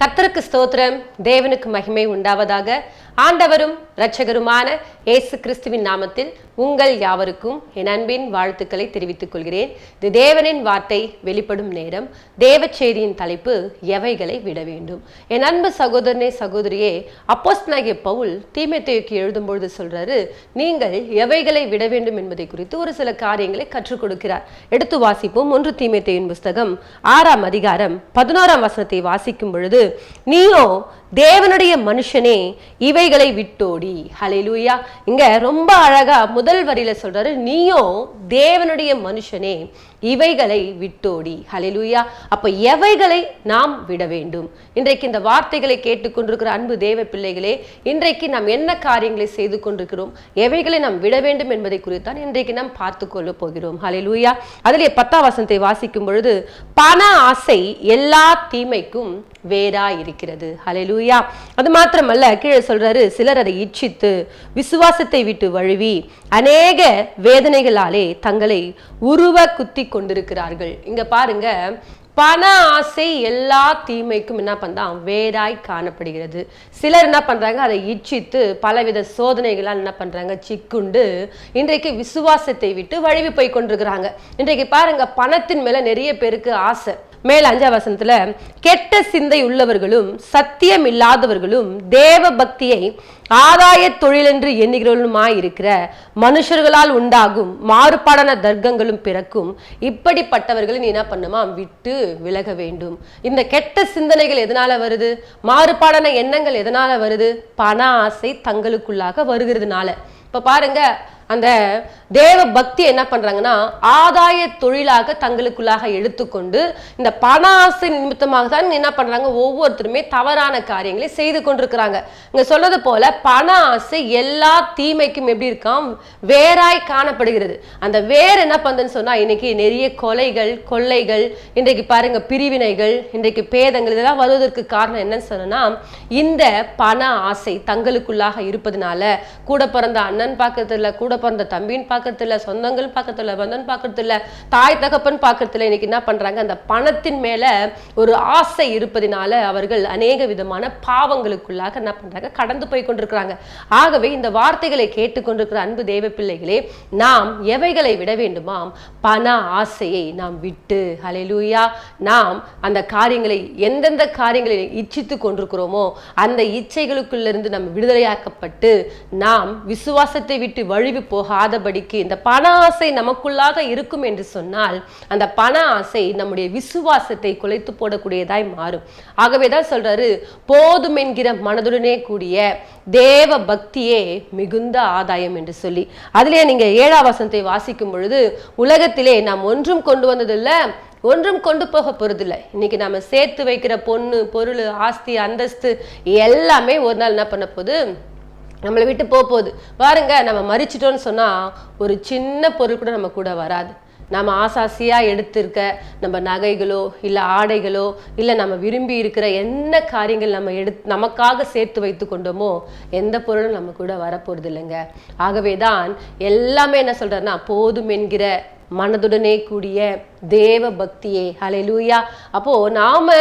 கர்த்தருக்கு ஸ்தோத்திரம், தேவனுக்கு மகிமை உண்டாவதாக. ஆண்டவரும் இரட்சகருமான இயேசு கிறிஸ்துவின் நாமத்தில் உங்கள் யாவருக்கும் என் அன்பின் வாழ்த்துக்களை தெரிவித்துக் கொள்கிறேன். இது தேவனின் வார்த்தை வெளிப்படும் நேரம். தேவ செய்தியின் தலைப்பு எவைகளை விட வேண்டும். என் அன்பு சகோதரனே சகோதரியே, அப்போஸ்தலனாகிய பவுல் தீமோத்தேயுக்கு எழுதும்பொழுது சொல்றாரு, நீங்கள் எவைகளை விட வேண்டும் என்பதை குறித்து ஒரு சில காரியங்களை கற்றுக் கொடுக்கிறார். எடுத்து வாசிப்போம். 1 தீமோத்தேயுவின் புஸ்தகம் 6ஆம் அதிகாரம் 11ஆம் வசனத்தை வாசிக்கும் பொழுது, நீயோ தேவனுடைய மனுஷனே இவைகளை விட்டோடி. ஹல்லேலூயா. இங்க ரொம்ப அழகா முதல் வரியில சொல்றாரு, நீயோ தேவனுடைய மனுஷனே இவைகளை விட்டோடி. ஹல்லேலூயா. அப்ப எவைகளை நாம் விட வேண்டும்? இன்றைக்கு இந்த வார்த்தைகளை கேட்டுக்கொண்டிருக்கிற அன்பு தேவ பிள்ளைகளே, இன்றைக்கு நாம் என்ன காரியங்களை செய்து கொண்டிருக்கிறோம், எவைகளை நாம் விட வேண்டும் என்பதை குறித்தான் இன்றைக்கு நாம் பார்த்து கொள்ள போகிறோம். ஹல்லேலூயா. அதிலே 10ஆம் வசனத்தை வாசிக்கும் பொழுது, பண ஆசை எல்லா தீமைக்கும் வேறாய் இருக்கிறது. ஹல்லேலூயா. அது மாத்திரமல்ல, கீழே சொல்றாரு, சிலர் அதை இச்சித்து விசுவாசத்தை விட்டு வழுவி அநேக வேதனைகளாலே தங்களை உருவ குத்தி கொண்டிருக்கிறார்கள். இங்க பாருங்க, பண ஆசை எல்லா தீமைக்கும் என்ன பண்றான், வேறாய் காணப்படுகிறது. சிலர் என்ன பண்றாங்க, அதை இச்சித்து பலவித சோதனைகளால் என்ன பண்றாங்க, சிக்குண்டு இன்றைக்கு விசுவாசத்தை விட்டு வழுவி போய் கொண்டிருக்கிறாங்க. இன்றைக்கு பாருங்க, பணத்தின் மேல நிறைய பேருக்கு ஆசை. மேல் 5ஆம் வசனத்துல, கெட்ட சிந்தை உள்ளவர்களும் சத்தியம் இல்லாதவர்களும் தேவ பக்தியை ஆதாய தொழிலென்று எண்ணுகிறவர்களுமாய் இருக்கிற மனுஷர்களால் உண்டாகும் மாறுபாடான தர்க்கங்களும் பிறக்கும். இப்படிப்பட்டவர்களை நீ என்ன பண்ணுமா, விட்டு விலக வேண்டும். இந்த கெட்ட சிந்தனைகள் எதனால வருது? மாறுபாடான எண்ணங்கள் எதனால வருது? பண ஆசை தங்களுக்குள்ளாக வருகிறதுனால. இப்ப பாருங்க, அந்த தேவ பக்தி என்ன பண்றாங்கன்னா, ஆதாய தொழிலாக தங்களுக்குள்ளாக எடுத்துக்கொண்டு இந்த பண ஆசை நிமித்தமாக தான் என்ன பண்றாங்க, ஒவ்வொருத்தருமே தவறான காரியங்களை செய்து கொண்டிருக்கிறாங்க. இங்க சொன்னது போல பண ஆசை எல்லா தீமைக்கும் எப்படி இருக்காம், வேறாய் காணப்படுகிறது. அந்த வேர் என்ன பண்ணுதுன்னு சொன்னா, இன்னைக்கு நிறைய கொலைகள், கொள்ளைகள், இன்றைக்கு பாருங்க பிரிவினைகள், இன்றைக்கு பேதங்கள், இதெல்லாம் வருவதற்கு காரணம் என்னன்னு சொன்னா, இந்த பண ஆசை தங்களுக்குள்ளாக இருப்பதனால கூட பிறந்த அண்ணன் பார்க்கறது இல்ல, கூட பிறந்த தம்பின்னு பார்க்கறது இல்ல, சொந்தங்கள் பார்க்கறது இல்ல, பந்தன் பார்க்கறது இல்ல, தாய் தகப்பன் பார்க்கறது இல்ல. இன்னைக்கு என்ன பண்றாங்க, அந்த பணத்தின் மேல ஒரு ஆசை இருப்பதினால அவர்கள் அநேக விதமான பாவங்களுக்குள்ளாக என்ன பண்றாங்க, கடந்து போய் கொண்டிருக்கிறாங்க. ஆகவே இந்த வார்த்தைகளை கேட்டுக்கொண்டிருக்கிற அன்பு தேவ பிள்ளைகளே, நாம் எவைகளை விட வேண்டுமாம், பண ஆசையை நாம் விட்டு, ஹல்லேலூயா, நாம் அந்த காரியங்களை, எந்தெந்த காரியங்களை இச்சித்து கொண்டிருக்கிறோமோ அந்த இச்சைகளுக்குள்ளிருந்து நாம் விடுதலையாக்கப்பட்டு நாம் விசுவாசத்தை விட்டு வழுவி போகாதபடிக்கு, இந்த பண ஆசை நமக்குள்ளாக இருக்கும் என்று சொன்னால் அந்த பண ஆசை நம்முடைய விசுவாசத்தை குலைத்து போடக்கூடியதாய் மாறும். ஆகவேதான் சொல்றாரு, போதும் என்கிற மனதுடனே கூடிய தேவ பக்தியே மிகுந்த ஆதாயம் என்று சொல்லி. அதிலே நீங்க 7ஆம் வசனத்தை வாசிக்கும் பொழுது, உலகத்திலே நாம் ஒன்றும் கொண்டு வந்ததில்லை, ஒன்றும் கொண்டு போக போறதில்லை. இன்னைக்கு நம்ம சேர்த்து வைக்கிற பொண்ணு, பொருள், ஆஸ்தி, அந்தஸ்து எல்லாமே ஒரு நாள் என்ன பண்ண போகுது, நம்மளை விட்டு போகுது. பாருங்க, நம்ம மறிச்சிட்டோம்னு சொன்னா ஒரு சின்ன பொருள் கூட நம்ம கூட வராது. நம்ம ஆசாசியாக எடுத்திருக்க நம்ம நகைகளோ இல்லை ஆடைகளோ இல்லை நம்ம விரும்பி இருக்கிற என்ன காரியங்கள் நம்ம நமக்காக சேர்த்து வைத்து கொண்டோமோ எந்த பொருளும் நம்ம கூட வரப்போறது இல்லைங்க. ஆகவே தான் எல்லாமே என்ன சொல்றாருன்னா, போதும் என்கிற மனதுடனே கூடிய தேவ பக்தியே. ஹல்லேலூயா. அப்போ நாம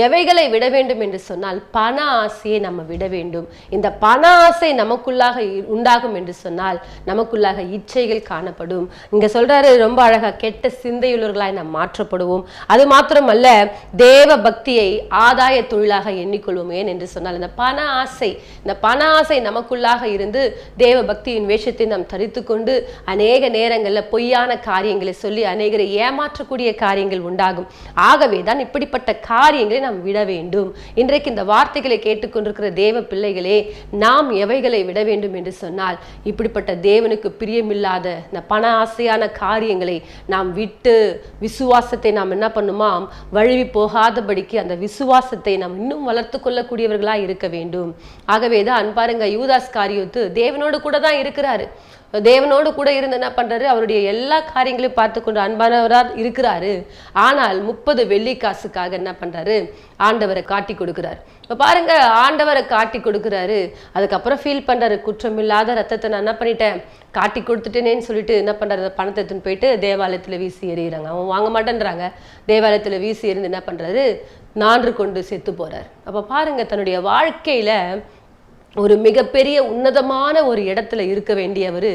எவைகளை விட வேண்டும் என்று சொன்னால் பண ஆசையை நம்ம விட வேண்டும். இந்த பண ஆசை நமக்குள்ளாக உண்டாகும் என்று சொன்னால் நமக்குள்ளாக இச்சைகள் காணப்படும். இங்க சொல்றாரு ரொம்ப அழகா, கெட்ட சிந்தையுள்ளவர்களாய் நாம் மாற்றப்படுவோம். அது மாத்திரமல்ல, தேவ பக்தியை ஆதாய தொழிலாக எண்ணிக்கொள்வோம். ஏன் என்று சொன்னால் இந்த பண ஆசை நமக்குள்ளாக இருந்து தேவ பக்தியின் வேஷத்தை நாம் தரித்து கொண்டு அநேக நேரங்களில் பொய்யான காரியங்களை சொல்லி அநேகரை ஏமாற்றக்கூடிய காரியங்கள் உண்டாகும். ஆகவே தான் இப்படிப்பட்ட காரியங்களை நாம் விட வேண்டும். இன்றைக்கு இந்த வார்த்தைகளை கேட்டுக்கொண்டிருக்கிற தேவ பிள்ளைகளே, நாம் எவைகளை விட வேண்டும் என்று சொன்னால், இப்படிப்பட்ட தேவனுக்கு பிரியமில்லாத இந்த பண ஆசையான காரியங்களை நாம் விட்டு விசுவாசத்தை நாம் என்ன பண்ணுமாம், வழுவி போகாதபடிக்கு அந்த விசுவாசத்தை நாம் இன்னும் வளர்த்து கொள்ளக்கூடியவர்களாக இருக்க வேண்டும். ஆகவே தான் பாருங்க, யூதாஸ் காரியோத்து தேவனோடு கூட தான் இருக்கிறாரு. தேவனோடு கூட இருந்து என்ன பண்றாரு, அவருடைய எல்லா காரியங்களையும் பார்த்து கொண்டு அன்பானவராக இருக்கிறாரு. ஆனால் 30 வெள்ளிக்காசுக்காக என்ன பண்றாரு, ஆண்டவரை காட்டி கொடுக்கிறார். இப்போ பாருங்க, ஆண்டவரை காட்டி கொடுக்குறாரு. அதுக்கப்புறம் ஃபீல் பண்றாரு, குற்றமில்லாத ரத்தத்தை நான் என்ன பண்ணிட்டேன், காட்டி கொடுத்துட்டேனேன்னு சொல்லிட்டு என்ன பண்றாரு, பணத்தை எடுத்துன்னு போயிட்டு தேவாலயத்தில் வீசி எறிகிறாங்க. அவன் வாங்க மாட்டேன்றாங்க. தேவாலயத்தில் வீசி எறிந்து என்ன பண்றாரு, நான்று கொண்டு செத்து போறார். அப்போ பாருங்க, தன்னுடைய வாழ்க்கையில ஒரு மிகப்பெரிய உன்னதமான ஒரு இடத்துல இருக்க வேண்டியவர்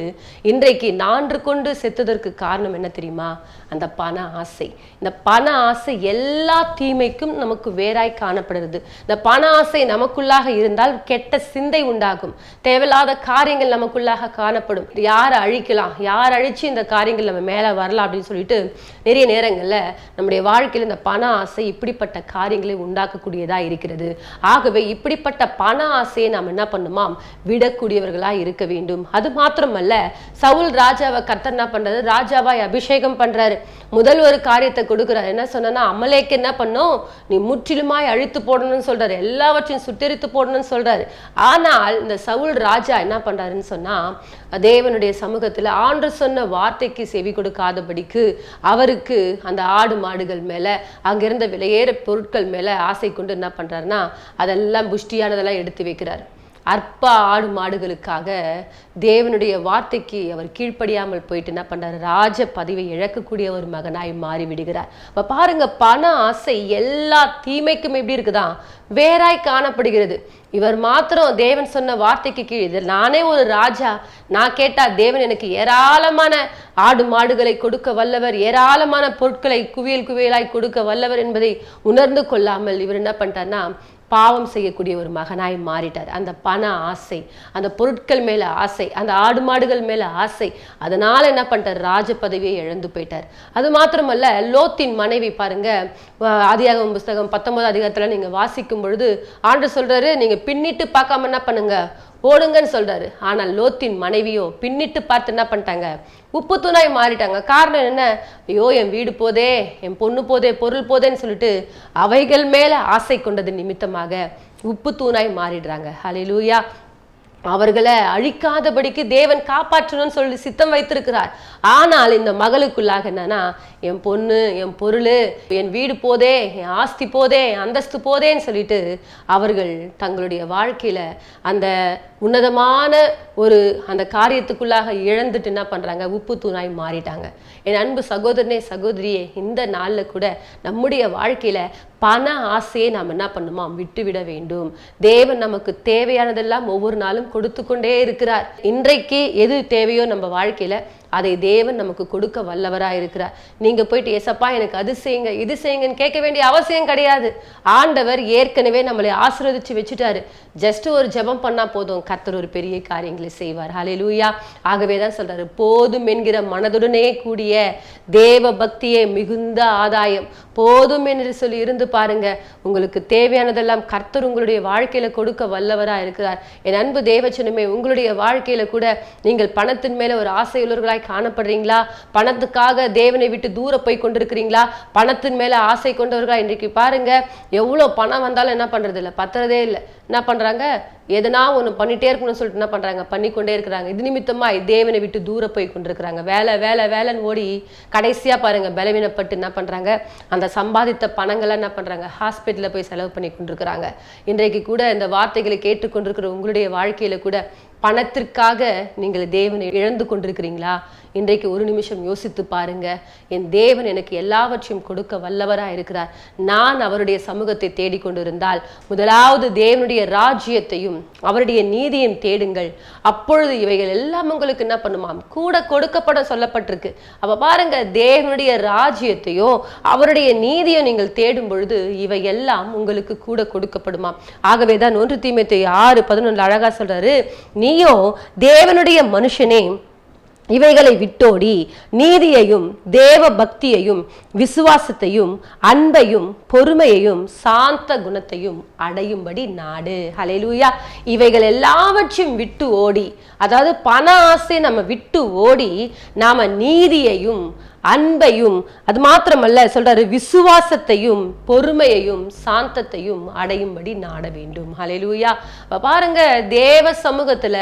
இன்றைக்கு நான்று கொண்டு செத்ததற்கு காரணம் என்ன தெரியுமா, அந்த பண ஆசை. இந்த பண ஆசை எல்லா தீமைக்கும் நமக்கு வேறாய் காணப்படுகிறது. இந்த பண ஆசை நமக்குள்ளாக இருந்தால் கெட்ட சிந்தை உண்டாகும், தேவையில்லாத காரியங்கள் நமக்குள்ளாக காணப்படும். யாரை அழிக்கலாம், யார் அழிச்சு இந்த காரியங்கள் நம்ம மேலே வரலாம் அப்படின்னு சொல்லிட்டு நிறைய நேரங்களில் நம்முடைய வாழ்க்கையில் இந்த பண ஆசை இப்படிப்பட்ட காரியங்களை உண்டாக்கக்கூடியதா இருக்கிறது. ஆகவே இப்படிப்பட்ட பண ஆசையை நாம் என்ன பண்ணுமாம், விடக்கூடியவர்களா இருக்க வேண்டும். அது மாத்திரமல்ல, சவுல் ராஜாவை கர்த்தர் என்ன பண்றாரு, ராஜாவாய் அபிஷேகம் பண்றாரு. முதல் ஒரு காரியத்தை கொடுக்குறாரு. என்ன சொன்னா, அமலேக்கு என்ன பண்ணும், நீ முற்றிலுமாய் அழித்து போடணும்னு சொல்றாரு, எல்லாவற்றையும் சுட்டெரித்து போடணும்னு சொல்றாரு. ஆனால் இந்த சவுல் ராஜா என்ன பண்றாருன்னு சொன்னா, தேவனுடைய சமூகத்துல ஆண்டு சொன்ன வார்த்தைக்கு செவி கொடுக்காதபடிக்கு அவருக்கு அந்த ஆடு மாடுகள் மேல, அங்கிருந்த விலையேற பொருட்கள் மேல ஆசை கொண்டு என்ன பண்றாருன்னா, அதெல்லாம் புஷ்டியானதெல்லாம் எடுத்து வைக்கிறார். அற்ப ஆடு மாடுகளுக்காக தேவனுடைய வார்த்தைக்கு அவர் கீழ்ப்படியாமல் போயிட்டு என்ன பண்றாரு, ராஜ பதவியை இழக்கக்கூடிய ஒரு மகனாய் மாறி விடுகிறார். அப்ப பாருங்க, பண ஆசை எல்லா தீமைக்கும் எப்படி இருக்குதா, வேறாய் காணப்படுகிறது. இவர் மாத்திரம் தேவன் சொன்ன வார்த்தைக்கு கீழ், நானே ஒரு ராஜா, நான் கேட்டா தேவன் எனக்கு ஏராளமான ஆடு மாடுகளை கொடுக்க வல்லவர், ஏராளமான பொருட்களை குவியல் குவியலாய் கொடுக்க வல்லவர் என்பதை உணர்ந்து கொள்ளாமல் இவர் என்ன பண்ணிட்டார்னா, பாவம் செய்யக்கூடிய ஒரு மகனாய் மாறிட்டார். அந்த பண ஆசை, அந்த பொருட்கள் மேல ஆசை, அந்த ஆடு மாடுகள் மேல ஆசை, அதனால என்ன பண்ணிட்டார், ராஜ பதவியை இழந்து போயிட்டார். அது மாத்திரமல்ல, லோத்தின் மனைவி பாருங்க, ஆதியாகமம் புஸ்தகம் 19 அதிகாரத்துல நீங்க வாசிக்கும் பொழுது ஆண்டவர் சொல்றாரு, நீங்க பின்னிட்டு பார்க்காம என்ன பண்ணுங்க, ஓடுங்கன்னு சொல்றாரு. ஆனால் லோத்தின் மனைவியோ பின்னிட்டு பார்த்து என்ன பண்ணிட்டாங்க, உப்பு தூணாய் மாறிட்டாங்க. காரணம் என்ன, ஐயோ என் வீடு போதே, என் பொண்ணு போதே, பொருள் போதேன்னு சொல்லிட்டு அவைகள் மேல ஆசை கொண்டது நிமித்தமாக உப்பு தூணாய் மாறிடுறாங்க. ஹல்லேலூயா. அவர்களை அழிக்காதபடிக்கு தேவன் காப்பாற்றணும்னு சொல்லி சித்தம் வைத்திருக்கிறார். ஆனால் இந்த மகளுக்குள்ளாக என்னன்னா, என் பொண்ணு, என் பொருள், என் வீடு போதே, என் ஆஸ்தி போதே, என் அந்தஸ்து போதேன்னு சொல்லிட்டு அவர்கள் தங்களுடைய வாழ்க்கையில அந்த உன்னதமான ஒரு அந்த காரியத்துக்குள்ளாக இழந்துட்டு என்ன பண்றாங்க, உப்பு தூணாய் மாறிட்டாங்க. என் அன்பு சகோதரனே, சகோதரியே, இந்த நாள்ல கூட நம்முடைய வாழ்க்கையில பண ஆசையை நாம் என்ன பண்ணுமா, விட்டுவிட வேண்டும். தேவன் நமக்கு தேவையானதெல்லாம் ஒவ்வொரு நாளும் கொடுத்து கொண்டே இருக்கிறார். இன்றைக்கு எது தேவையோ நம்ம வாழ்க்கையில அதை தேவன் நமக்கு கொடுக்க வல்லவரா இருக்கிறார். நீங்க போயிட்டு ஏசப்பா எனக்கு அது செய்யுங்க இது செய்யுங்கன்னு கேட்க வேண்டிய அவசியம் கிடையாது. ஆண்டவர் ஏற்கனவே நம்மளை ஆசீர்வதிச்சு வச்சுட்டாரு. ஜஸ்ட் ஒரு ஜெபம் பண்ணா போதும், கர்த்தர் ஒரு பெரிய காரியங்களை செய்வார். ஹல்லேலூயா. ஆகவேதான் சொல்றாரு, போதும் என்கிற மனதுடனே கூடிய தேவ பக்தியே மிகுந்த ஆதாயம். போதும் என்று சொல்லி இருந்து பாருங்க, உங்களுக்கு தேவையானதெல்லாம் கர்த்தர் உங்களுடைய வாழ்க்கையில கொடுக்க வல்லவரா இருக்கிறார். என் அன்பு தேவச்சனமே, உங்களுடைய வாழ்க்கையில கூட நீங்கள் பணத்தின் மேல ஒரு ஆசையுள்ளவர்களாய் காணப்படுறீங்களா? பணத்துக்காக தேவனை விட்டு தூர போய் கொண்டிருக்கிறீங்களா? பணத்தின் மேல ஆசை கொண்டவர்களா? இன்றைக்கு பாருங்க, எவ்வளவு பணம் வந்தாலும் என்ன பண்றது இல்லை, பத்துறதே இல்லை. என்ன பண்றாங்க, எதனா ஒன்று பண்ணிட்டே இருக்கணும்னு சொல்லிட்டு என்ன பண்றாங்க, பண்ணிக்கொண்டே இருக்கிறாங்க. இது நிமித்தமா தேவனை விட்டு தூர போய் கொண்டிருக்கிறாங்க. வேலை வேலை வேலைன்னு ஓடி கடைசியா பாருங்க பலவீனப்பட்டு என்ன பண்றாங்க, அந்த சம்பாதித்த பணங்களை என்ன பண்றாங்க, ஹாஸ்பிட்டலில் போய் செலவு பண்ணி கொண்டிருக்கிறாங்க. இன்றைக்கு கூட இந்த வார்த்தைகளை கேட்டுக்கொண்டிருக்கிற உங்களுடைய வாழ்க்கையில கூட பணத்திற்காக நீங்கள் தேவனை இழந்து கொண்டிருக்கிறீங்களா? இன்றைக்கு ஒரு நிமிஷம் யோசித்து பாருங்க. என் தேவன் எனக்கு எல்லாவற்றையும் கொடுக்க வல்லவராக இருக்கிறார். நான் அவருடைய சமூகத்தை தேடிக்கொண்டிருந்தால் முதலாவது தேவனுடைய ராஜ்யத்தையும் அவருடைய நீதியையும் தேடுங்கள், அப்பொழுது இவைகள் எல்லாம் உங்களுக்கு என்ன பண்ணுமாம், கூட கொடுக்கப்பட சொல்லப்பட்டிருக்கு. அப்ப பாருங்க, தேவனுடைய ராஜ்யத்தையும் அவருடைய நீதியும் நீங்கள் தேடும் பொழுது இவை எல்லாம் உங்களுக்கு கூட கொடுக்கப்படுமாம். ஆகவேதான் 1 தீமோத்தேயு 6:11 அழகா சொல்றாரு, நீயோ தேவனுடைய மனுஷனே இவைகளை விட்டோடி நீதியையும் தேவ பக்தியையும் விசுவாசத்தையும் அன்பையும் பொறுமையையும் சாந்த குணத்தையும் அடையும்படி நாடு. ஹல்லேலூயா. இவைகள் எல்லாவற்றையும் விட்டு ஓடி, அதாவது பண ஆசை நம்ம விட்டு ஓடி நாம நீதியையும் அன்பையும், அது மாத்திரமல்ல சொல்றாரு, விசுவாசத்தையும் பொறுமையையும் சாந்தத்தையும் அடையும்படி நாட வேண்டும். ஹல்லேலூயா. பாருங்க, தேவ சமூகத்துல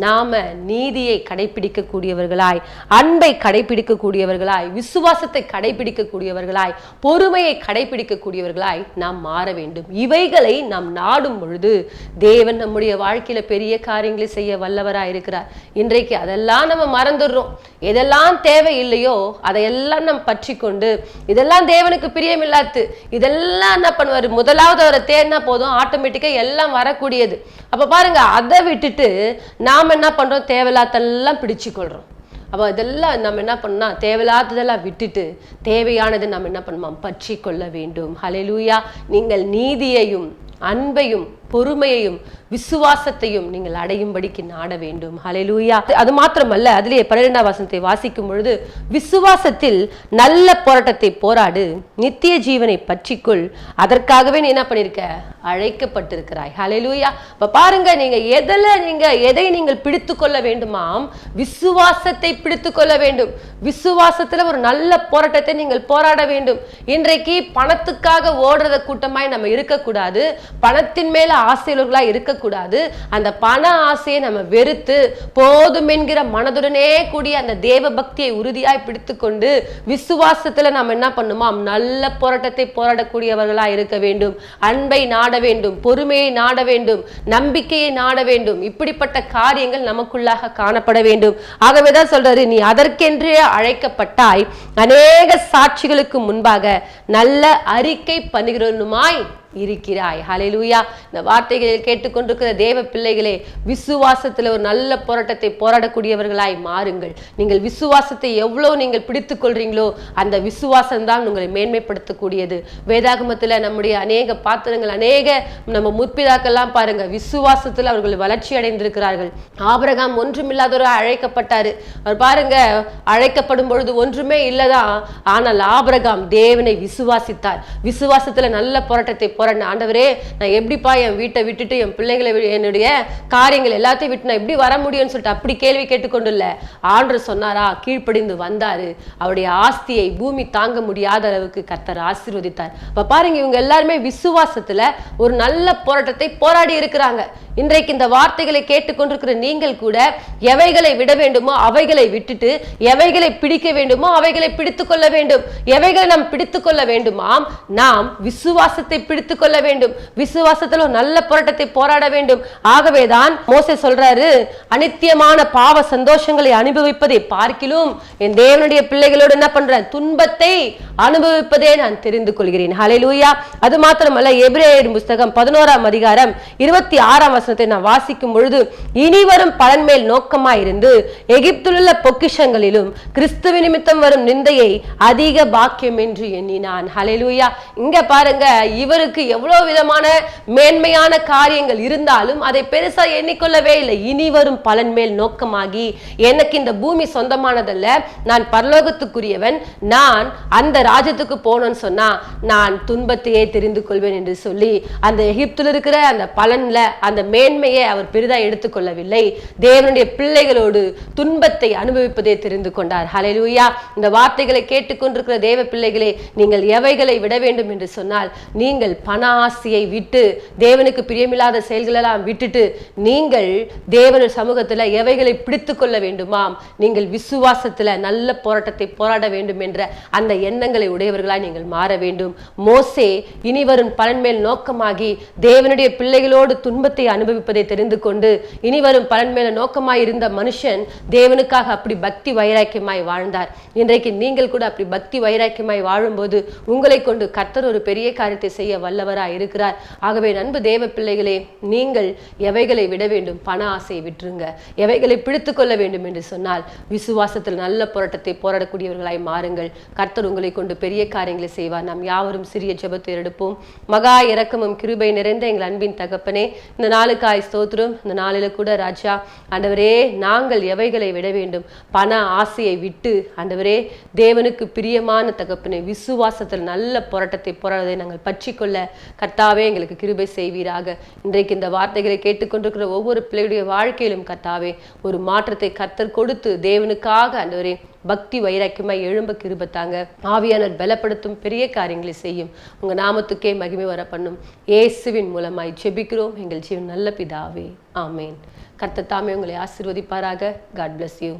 நாம நீதியை கடைபிடிக்கக்கூடியவர்களாய், அன்பை கடைபிடிக்கக்கூடியவர்களாய், விசுவாசத்தை கடைபிடிக்கக்கூடியவர்களாய், பொறுமையை கடைபிடிக்கக்கூடியவர்களாய் நாம் மாற வேண்டும். இவைகளை நாம் நாடும் பொழுது தேவன் நம்முடைய வாழ்க்கையில பெரிய காரியங்களை செய்ய வல்லவராய் இருக்கிறார். இன்றைக்கு அதெல்லாம் நம்ம மறந்துடுறோம். எதெல்லாம் தேவை இல்லையோ அதையெல்லாம் நம்ம பற்றி கொண்டு, இதெல்லாம் தேவனுக்கு பிரியமில்லாது, இதெல்லாம் என்ன பண்ணுவாரு, முதலாவது அவரை தேடினா போதும், ஆட்டோமேட்டிக்கா எல்லாம் வரக்கூடியது. அப்ப பாருங்க, அதை விட்டுட்டு நாம என்ன பண்றோம், தேவையில்லாதெல்லாம் பிடிச்சு கொள்றோம். அப்போ இதெல்லாம் நம்ம என்ன பண்ணா, தேவையில்லாததெல்லாம் விட்டுட்டு தேவையானது நம்ம என்ன பண்ணுமா, பற்றி கொள்ள வேண்டும். ஹல்லேலூயா. நீங்கள் நீதியையும் அன்பையும் பொறுமையையும் விசுவாசத்தையும் நீங்கள் அடையும்படிக்கு நாட வேண்டும். ஹல்லேலூயா. அது மாத்திரமல்ல, அதிலே 12ஆம் வசனத்தை வாசிக்கும் பொழுது, விசுவாசத்தில் நல்ல போராட்டத்தை போராடு, நித்திய ஜீவனை பற்றிக்கொள், அதற்காகவே நீ என்ன பண்ணிருக்க, அழைக்கப்பட்டிருக்கிறாய். ஹல்லேலூயா. இப்ப பாருங்க, நீங்க எதை நீங்கள் பிடித்து கொள்ள வேண்டுமாம், விசுவாசத்தை பிடித்து கொள்ள வேண்டும். விசுவாசத்துல ஒரு நல்ல போராட்டத்தை நீங்கள் போராட வேண்டும். இன்றைக்கு பணத்துக்காக ஓடுறத கூட்டமாய் நம்ம இருக்கக்கூடாது. பணத்தின் மேல ஆசையுள்ளவர்களா இருக்கக்கூடாது. அந்த பண ஆசையை நம்ம வெறுத்து போதும் என்கிற மனதுடனே கூடிய அந்த தேவ பக்தியை உறுதியாய் பிடித்து கொண்டு விசுவாசத்துல நம்ம என்ன பண்ணுமாம், நல்ல போராட்டத்தை போராடக்கூடியவர்களா இருக்க வேண்டும். அன்பை நாட வேண்டும், பொறுமையை நாட வேண்டும், நம்பிக்கையை நாட வேண்டும். இப்படிப்பட்ட காரியங்கள் நமக்குள்ளாக காணப்பட வேண்டும். ஆகவேதான் சொல்றாரு, நீ அதற்கென்றே அழைக்கப்பட்டாய், அநேக சாட்சிகளுக்கு முன்பாக நல்ல அறிக்கை பண்ணுகிறவனுமாய் இருக்கிறாய். ஹல்லேலூயா. இந்த வார்த்தைகளை கேட்டுக்கொண்டிருக்கிற தேவ பிள்ளைகளே, விசுவாசத்துல ஒரு நல்ல போராட்டத்தை போராடக்கூடியவர்களாய் மாறுங்கள். நீங்கள் விசுவாசத்தை எவ்வளவு நீங்கள் பிடித்துக் கொள்றீங்களோ அந்த விசுவாசம் தான் உங்களை மேன்மைப்படுத்தக்கூடியது. வேதாகமத்துல நம்முடைய அநேக பாத்திரங்கள், அநேக நம்ம முற்பிதாக்கெல்லாம் பாருங்க, விசுவாசத்துல அவர்கள் வளர்ச்சி அடைந்திருக்கிறார்கள். ஆபிரகாம் ஒன்றுமில்லாதவராய் அழைக்கப்பட்டாரு. அவர் பாருங்க, அழைக்கப்படும் பொழுது ஒன்றுமே இல்லதான், ஆனால் ஆபிரகாம் தேவனை விசுவாசித்தார். விசுவாசத்துல நல்ல போராட்டத்தை ஆண்டவரே, நான் எப்படிப்பா என் வீட்டை விட்டுட்டு, என் பிள்ளைகளை, என்னுடைய காரியங்கள் எல்லாத்தையும் விட்டு நான் எப்படி வர முடியும்னு சொல்லிட்டு அப்படி கேள்வி கேட்டுக்கொண்டு இல்ல, ஆண்டவர் சொன்னாரா, கீழ்ப்படிந்து வந்தாரு. அவருடைய ஆஸ்தியை பூமி தாங்க முடியாத அளவுக்கு கர்த்தர் ஆசீர்வதித்தார். அப்ப பாருங்க, இவங்க எல்லாருமே விசுவாசத்துல ஒரு நல்ல போராட்டத்தை போராடி இருக்கிறாங்க. இன்றைக்கு இந்த வார்த்தைகளை கேட்டுக்கொண்டிருக்கிற நீங்கள் கூட எவைகளை விட வேண்டுமோ அவைகளை விட்டுட்டு, எவைகளை பிடிக்க வேண்டுமோ அவைகளை பிடித்துக் கொள்ள வேண்டும். எவைகளை நாம் பிடித்துக் கொள்ள வேண்டுமாம், நாம் விசுவாசத்தை பிடித்துக் கொள்ள வேண்டும். விசுவாசத்தில் நல்ல போராட்டத்தை போராட வேண்டும். ஆகவேதான் மோசே சொல்றாரு, அநித்தியமான பாவ சந்தோஷங்களை அனுபவிப்பதை பார்க்கிலும் என் தேவனுடைய பிள்ளைகளோடு என்ன பண்றேன், துன்பத்தை அனுபவிப்பதே நான் தெரிந்து கொள்கிறேன். ஹல்லேலூயா. அது மாத்திரமல்ல, எபிரேயர் புத்தகம் 11ஆம் அதிகாரம் 26ஆம் வசனத்தை நான் வாசிக்கும் பொழுது, இனி வரும் பலன் மேல் நோக்கமாயிருந்து எகிப்திலுள்ள பொக்கிஷங்களிலும் கிறிஸ்துவ நிமித்தம் வரும் நிந்தையை அதிக பாக்கியம் என்று எண்ணினான். ஹல்லேலூயா. இங்க பாருங்க, இவருக்கு எவ்வளவு விதமான மேன்மையான காரியங்கள் இருந்தாலும் அதை பெருசா எண்ணிக்கொள்ளவே இல்லை. இனி வரும் பலன் மேல் நோக்கமாகி, எனக்கு இந்த பூமி சொந்தமானதல்ல, நான் பரலோகத்துக்குரியவன், நான் அந்த ராஜ்யத்துக்கு போனோன்னு சொன்னா நான் துன்பத்தையே தெரிந்து கொள்வேன் என்று சொல்லி அந்த எகிப்தில் இருக்கிற அந்த பலன்ல அந்த மேன்மையை அவர் பெரிதா எடுத்துக்கொள்ளவில்லை. தேவனுடைய பிள்ளைகளோடு துன்பத்தை அனுபவிப்பதை தெரிந்து கொண்டார். ஹல்லேலூயா. இந்த வார்த்தைகளை கேட்டுக்கொண்டிருக்கிற தேவ பிள்ளைகளே, நீங்கள் எவைகளை விட வேண்டும் என்று சொன்னால், நீங்கள் பண ஆசையை விட்டு, தேவனுக்கு பிரியமில்லாத செயல்களெல்லாம் விட்டுட்டு நீங்கள் தேவனுடைய சமூகத்துல எவைகளை பிடித்துக் கொள்ள வேண்டுமாம், நீங்கள் விசுவாசத்துல நல்ல போராட்டத்தை போராட வேண்டும் என்ற அந்த எண்ணங்களை உடையவர்களாய் நீங்கள் மாற வேண்டும். மோசே இனி வரும் பலன் மேல் நோக்கமாகி தேவனுடைய பிள்ளைகளோடு துன்பத்தை அனுபவிப்பதை தெரிந்து கொண்டு இனி வரும் பலன் மேல நோக்கமாய் இருந்த மனுஷன் தேவனுக்காக அப்படி பக்தி வைராக்கியமாய் வாழ்ந்தார். இன்றைக்கு நீங்கள் கூட அப்படி பக்தி வைராக்கியமாய் வாழும்போது உங்களை கொண்டு கர்த்தர் ஒரு பெரிய காரியத்தை செய்ய வல்லவராய் இருக்கிறார். ஆகவே அன்பு தேவ பிள்ளைகளே, நீங்கள் எவைகளை விட வேண்டும், பண ஆசையை விட்டுருங்க. எவைகளை பிடித்துக் கொள்ள வேண்டும் என்று சொன்னால் விசுவாசத்தில் நல்ல போராட்டத்தை போராடக்கூடியவர்களாய் மாறுங்கள். கர்த்தர் உங்களை கொண்டு பெரிய காரியங்களை செய்வார். நாம் யாவரும் சிறிய ஜெபத்தை எடுப்போம். மகா இரக்கமும் கிருபை நிறைந்த எங்கள் அன்பின் தகப்பனே, இந்த நாளுக்காய் ஸ்தோத்திரம். இந்த நாளில கூட ராஜா ஆண்டவரே, நாங்கள் எவைகளை விட வேண்டும், பண ஆசையை விட்டு ஆண்டவரே தேவனுக்கு பிரியமான தகப்பனே விசுவாசத்தில் நல்ல போராட்டத்தை போராடுவதை நாங்கள் பற்றிக்கொள்ள கர்த்தாவே எங்களுக்கு கிருபை செய்வீராக. இன்றைக்கு இந்த வார்த்தைகளை கேட்டுக்கொண்டிருக்கிற ஒவ்வொரு பிள்ளையுடைய வாழ்க்கையிலும் கர்த்தாவே ஒரு மாற்றத்தை கர்த்தர் கொடுத்து தேவனுக்காக ஆண்டவரே பக்தி வைராக்கியமாய் எழும்ப கிருபத்தாங்க. ஆவியானவர் பலப்படுத்தும் பெரிய காரியங்களை செய்யும். உங்க நாமத்துக்கே மகிமை வர பண்ணும். இயேசுவின் மூலமாய் ஜெபிக்கிறோம் எங்கள் ஜீவன் நல்ல பிதாவே, ஆமேன். கர்த்தர் தாமே உங்களை ஆசீர்வதிப்பாராக. God bless you.